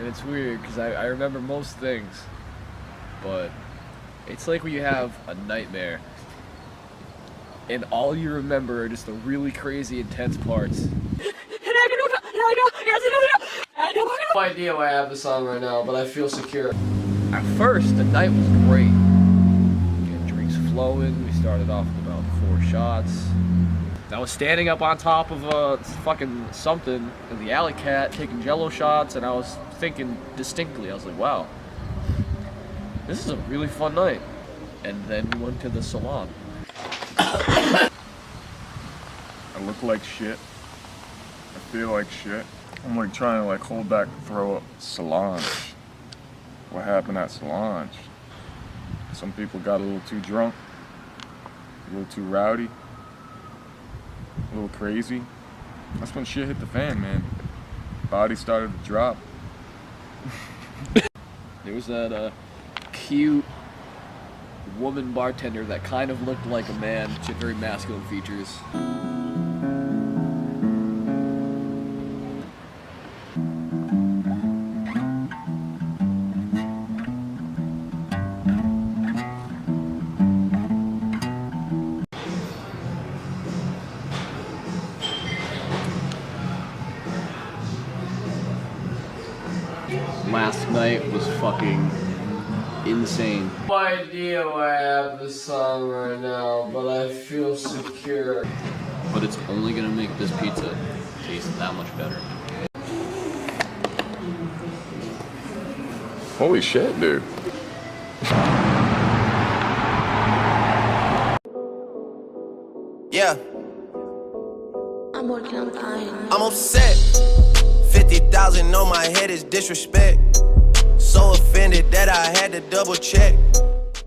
And it's weird because I remember most things, but it's like when you have a nightmare and all you remember are just the really crazy intense parts. No idea why I have this on right now, but I feel secure. At first, the night was great. Getting drinks flowing. We started off with about 4 shots. I was standing up on top of a fucking something in the alley cat, taking jello shots, and I was thinking distinctly, I was like, wow, this is a really fun night. And then we went to the salon. I look like shit. I feel like shit. I'm like trying to like hold back and throw up. Solange. What happened at Solange? Some people got a little too drunk, a little too rowdy, a little crazy. That's when shit hit the fan, man. Body started to drop. There was that cute woman bartender that kind of looked like a man. She had very masculine features. Last night was fucking insane. No idea why I have this on right now, but I feel secure. But it's only gonna make this pizza taste that much better. Holy shit, dude. Yeah. I'm working on dying. I'm upset. 50,000 on my head is disrespect. So offended that I had to double check.